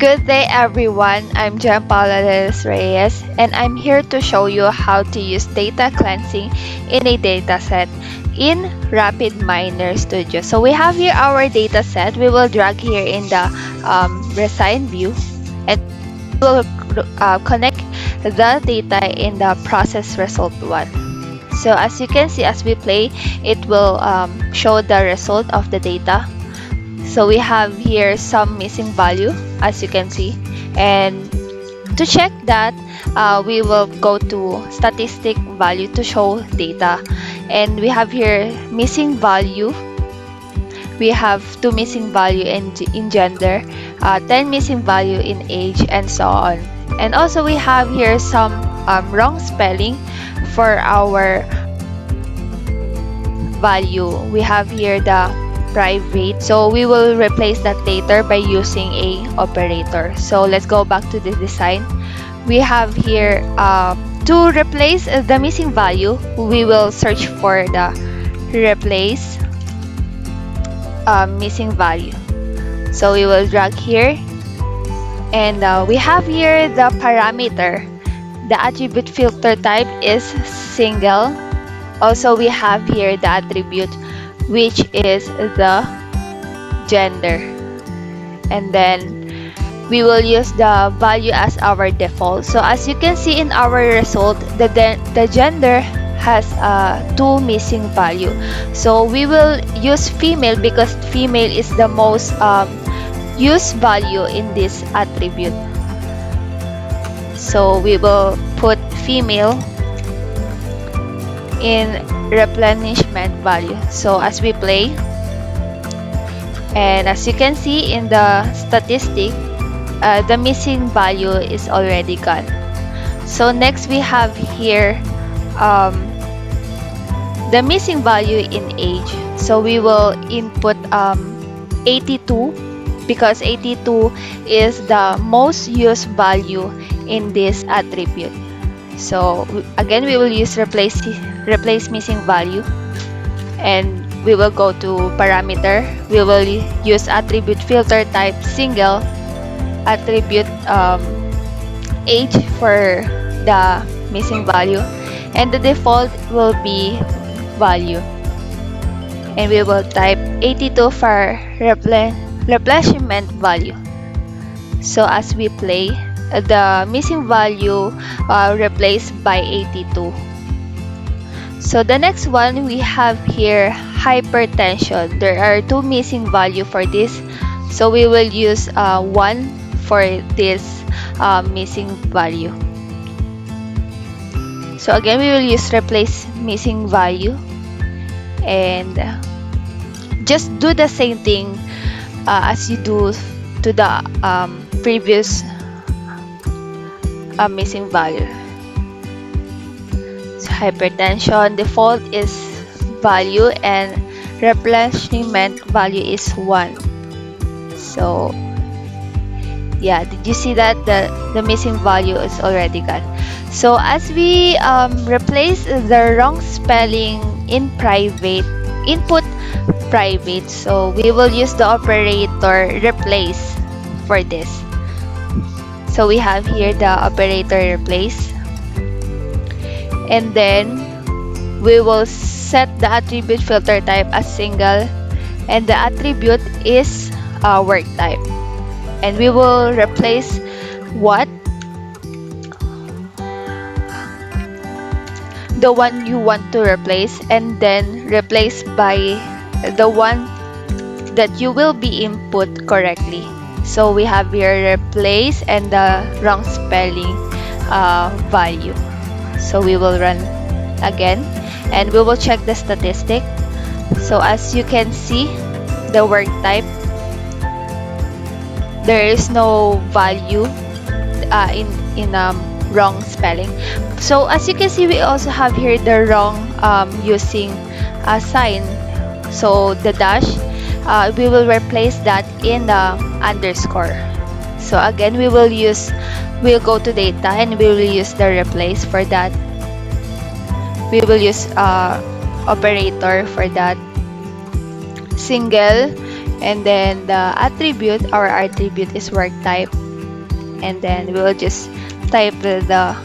Good day, everyone. I'm Jan Paula Reyes, and I'm here to show you how to use data cleansing in a dataset in RapidMiner Studio. So we have here our dataset. We will drag here in the resign view, and we'll connect the data in the process result one. So as you can see, as we play, it will show the result of the data. So we have here some missing value, as you can see, and to check that, we will go to statistic value to show data, and we have here missing value. We have 2 missing value in gender, 10 missing value in age, and so on. And also we have here some wrong spelling for our value. We have here the private, so we will replace that later by using a operator. So let's go back to the design. We have here to replace the missing value, we will search for the replace missing value. So we will drag here, and we have here the parameter. The attribute filter type is single. Also we have here the attribute, which is the gender, and then we will use the value as our default. So as you can see in our result, the gender has 2 missing value. So we will use female because female is the most used value in this attribute. So we will put female in replenishment value. So as we play, and as you can see in the statistic, the missing value is already gone. So next we have here the missing value in age. So we will input 82 because 82 is the most used value in this attribute. So again, we will use replace missing value, and we will go to parameter. We will use attribute filter type single, attribute age for the missing value, and the default will be value, and we will type 82 for replenishment value. So as we play, the missing value replaced by 82. So the next one, we have here hypertension. There are 2 missing value for this, so we will use 1 for this missing value. So again, we will use replace missing value, and just do the same thing as you do to the previous missing value. So hypertension default is value, and replenishment value is 1. So yeah, did you see that the missing value is already gone? So as we replace the wrong spelling in private, input private, so we will use the operator replace for this. So we have here the operator replace, and then we will set the attribute filter type as single, and the attribute is work type, and we will replace what the one you want to replace, and then replace by the one that you will be input correctly. So we have here replace and the wrong spelling value. So we will run again, and we will check the statistic. So as you can see, the work type, there is no value in wrong spelling. So as you can see, we also have here the wrong using a sign. So the dash, we will replace that in the underscore. So again, we'll go to data, and we will use the replace for that. We will use operator for that, single, and then the attribute, our attribute is work type, and then we will just type the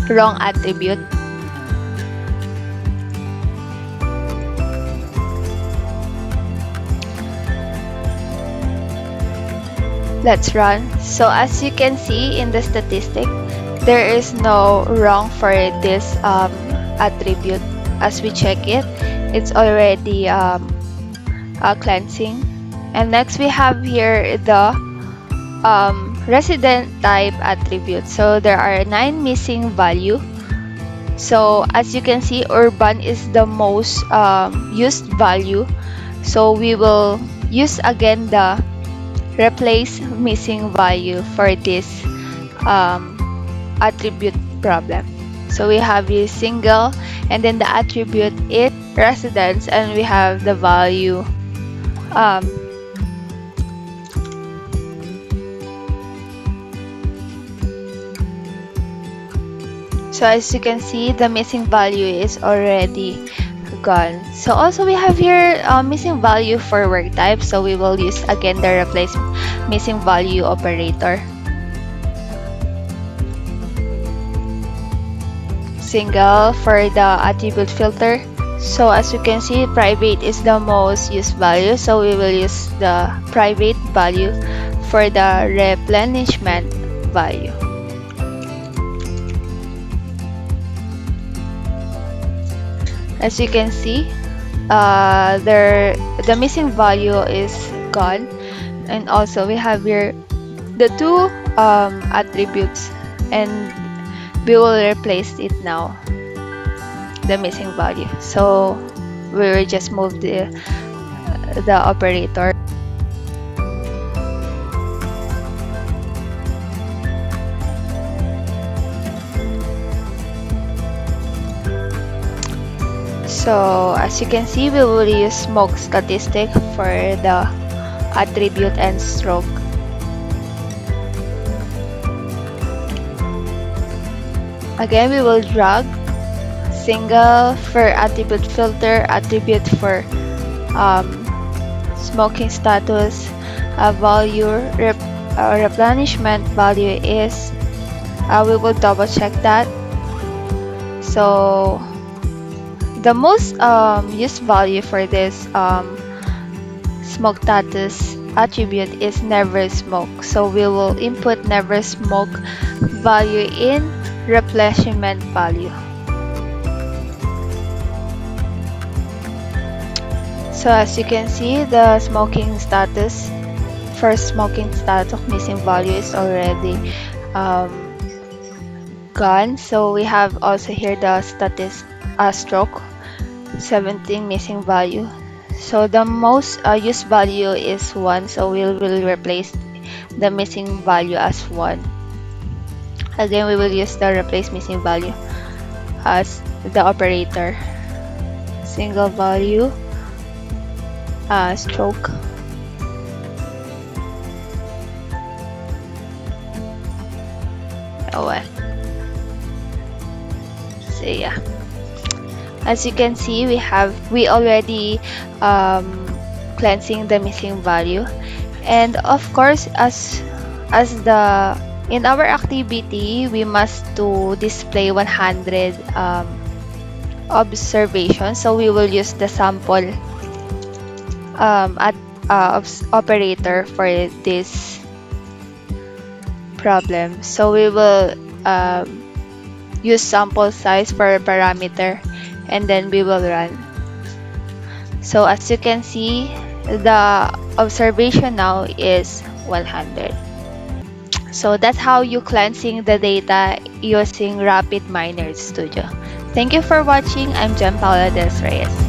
wrong attribute. Let's run. So as you can see in the statistic, there is no wrong for this attribute. As we check it, it's already cleansing. And next we have here the resident type attribute. So there are 9 missing value. So as you can see, urban is the most used value. So we will use again the replace missing value for this attribute problem. So we have a single, and then the attribute is residence, and we have the value so as you can see, the missing value is already gone. So also we have here missing value for work type, so we will use again the replace missing value operator. Single for the attribute filter. So as you can see, private is the most used value, so we will use the private value for the replenishment value. As you can see, the missing value is gone, and also we have here the two attributes, and we will replace it now, the missing value. So we will just move the operator. So as you can see, we will use smoke statistic for the attribute and stroke. Again, we will drag single for attribute filter, attribute for smoking status, value replenishment value is, we will double check that. So the most used value for this smoke status attribute is never smoke. So we will input never smoke value in replenishment value. So as you can see, the smoking status, first smoking status missing value is already gone. So we have also here the status stroke 17 missing value. So the most used value is 1, so we will replace the missing value as 1. Again, we will use the replace missing value as the operator. Single value stroke. Oh well. So yeah, as you can see, we already cleansing the missing value, and of course, as the in our activity, we must to display 100 observations. So we will use the sample operator for this problem. So we will use sample size for a parameter, and then we will run. So as you can see, the observation now is 100. So that's how you cleansing the data using RapidMiner Studio. Thank you for watching. I'm Jem Paula Des Reyes.